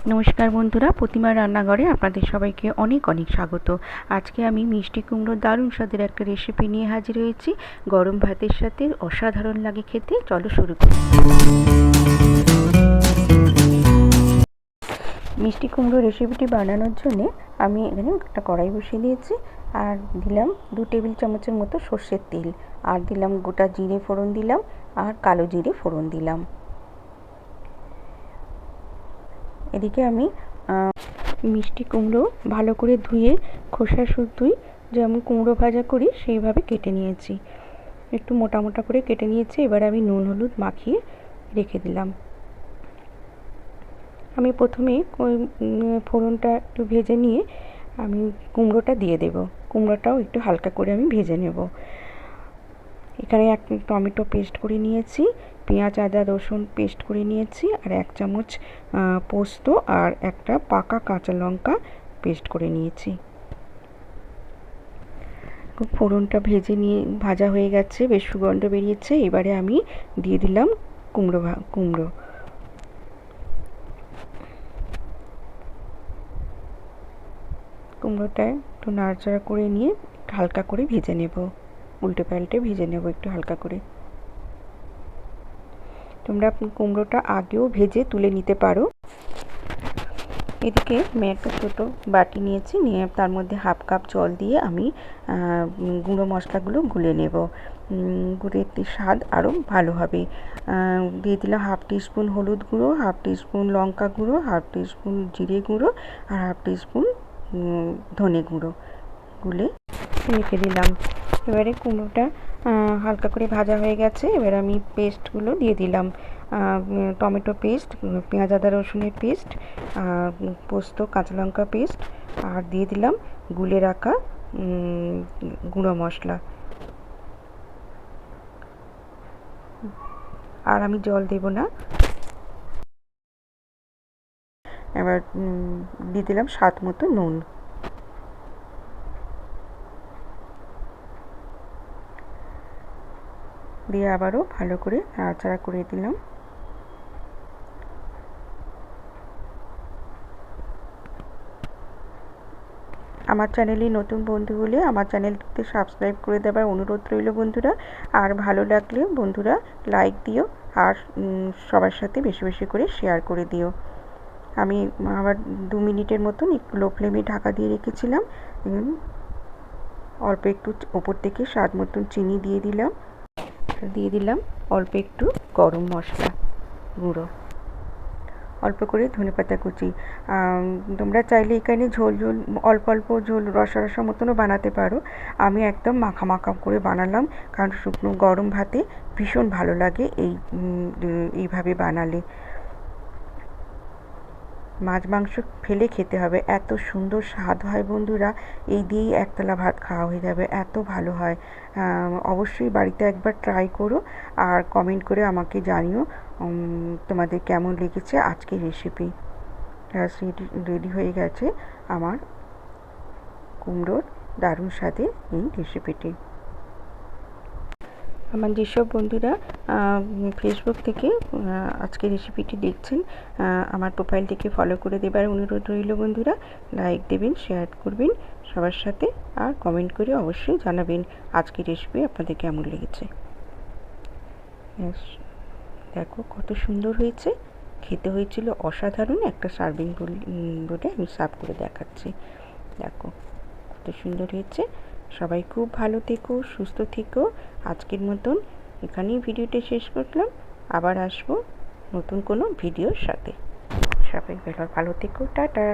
নমস্কার বন্ধুরা, প্রতিমার রান্নাঘরে আপনাদের সবাইকে অনেক অনেক স্বাগত। আজকে আমি মিষ্টি কুমড়োর দারুণ স্বাদের একটা রেসিপি নিয়ে হাজির হয়েছি। গরম ভাতের সাথে অসাধারণ লাগে খেতে। চলো শুরু করি। মিষ্টি কুমড়ো রেসিপিটি বানানোর জন্যে আমি এখানে একটা কড়াই বসিয়ে দিয়েছি, আর দিলাম 2 টেবিল চামচের মতো সর্ষের তেল, আর দিলাম গোটা জিরে ফোড়ন দিলাম, আর কালো জিরে ফোড়ন দিলাম। এদিকে আমি মিষ্টি কুমড়ো ভালো করে ধুয়ে খোসা শুদ্ধই যেমন কুমড়ো ভাজা করি সেইভাবে কেটে নিয়েছি, একটু মোটা মোটা করে কেটে নিয়েছি। এবার আমি নুন হলুদ মাখিয়ে রেখে দিলাম। আমি প্রথমে ফোড়নটা একটু ভেজে নিয়ে আমি কুমড়োটা দিয়ে দেব। কুমড়োটাও একটু হালকা করে আমি ভেজে নেব। এখানে এক টমেটো পেস্ট করে নিয়েছি, পেঁয়াজ আদা রসুন পেস্ট করে নিয়েছি, আর 1 চামচ পোস্ত আর একটা পাকা কাঁচা লঙ্কা পেস্ট করে নিয়েছি। ফোড়নটা ভাজা হয়ে গেছে, বেশ সুগন্ধ বেরিয়েছে। এবারে আমি দিয়ে দিলাম কুমড়োটা একটু নাড়াচাড়া করে নিয়ে হালকা করে ভেজে নেব, উল্টে পাল্টে ভেজে নেব একটু হালকা করে। তোমরা কুমড়োটা আগেও ভেজে তুলে নিতে পারো। এদিকে আমি একটা ছোটো বাটি নিয়েছি, নিয়ে তার মধ্যে 1/2 কাপ জল দিয়ে আমি গুঁড়ো মশলাগুলো গুলে নেব। গুলে স্বাদ আরও ভালো হবে। দিয়ে দিলাম 1/2 টিস্পুন হলুদ গুঁড়ো, 1/2 টিস্পুন লঙ্কা গুঁড়ো, 1/2 টিস্পুন জিরে গুঁড়ো, আর 1/2 টিস্পুন ধনে গুঁড়ো গুলে রেখে দিলাম। এবারে কুমড়োটা হালকা করে ভাজা হয়ে গেছে। এবার আমি পেস্টগুলো দিয়ে দিলাম, টমেটো পেস্ট, পেঁয়াজ আদা রসুনের পেস্ট, পোস্ত কাঁচা লঙ্কা পেস্ট, আর দিয়ে দিলাম গুলে রাখা গুঁড়ো মশলা। আর আমি জল দেব না। এবার দিয়ে দিলাম স্বাদ মতো নুন। দিয়ে আবারও ভালো করে নাড়াচাড়া করে দিলাম। আমার চ্যানেলে নতুন বন্ধু হলে আমার চ্যানেলটিতে সাবস্ক্রাইব করে দেওয়ার অনুরোধ রইল বন্ধুরা। আর ভালো লাগলে বন্ধুরা লাইক দিও, আর সবার সাথে বেশি বেশি করে শেয়ার করে দিও। আমি আবার 2 মিনিটের মতন একটু লো ফ্লেমে ঢাকা দিয়ে রেখেছিলাম। অল্প একটু ওপর থেকে স্বাদ মতন চিনি দিয়ে দিলাম অল্প একটু গরম মশলা গুঁড়ো, অল্প করে ধনেপাতা কুচি। তোমরা চাইলে এখানে ঝোল ঝোল অল্প অল্প ঝোল রসা রসা মতনও বানাতে পারো। আমি একদম মাখা মাখা করে বানালাম, কারণ শুকনো গরম ভাতে ভীষণ ভালো লাগে এইভাবে বানালে। মাছ মাংস ফেলে খেতে হবে, এত সুন্দর স্বাদ হয় বন্ধুরা। এই দিয়েই একতলা ভাত খাওয়া হয়ে যাবে, এত ভালো হয়। অবশ্যই বাড়িতে একবার ট্রাই করো, আর কমেন্ট করে আমাকে জানিও তোমাদের কেমন লেগেছে আজকের রেসিপি। রেডি হয়ে গেছে আমার কুমড়োর দারুণ স্বাদের এই রেসিপিটি। আমার যেসব বন্ধুরা ফেসবুক থেকে আজকে রেসিপিটি দেখছেন, আমার প্রোফাইলটিকে ফলো করে দেবার অনুরোধ রইল বন্ধুরা। লাইক দেবেন, শেয়ার করবেন সবার সাথে, আর কমেন্ট করে অবশ্যই জানাবেন আজকের রেসিপি আপনাদের কেমন লেগেছে। দেখো কত সুন্দর হয়েছে, খেতে হয়েছিল অসাধারণ। একটা সার্ভিং বোলে আমি সার্ভ করে দেখাচ্ছি। দেখো কত সুন্দর হয়েছে। সবাই খুব ভালো থেকো, সুস্থ থেকো। আজকের মতন এখানেই ভিডিওটা শেষ করলাম। আবার আসবো নতুন কোনো ভিডিওর সাথে। সবাই ভালো থেকো, টাটা।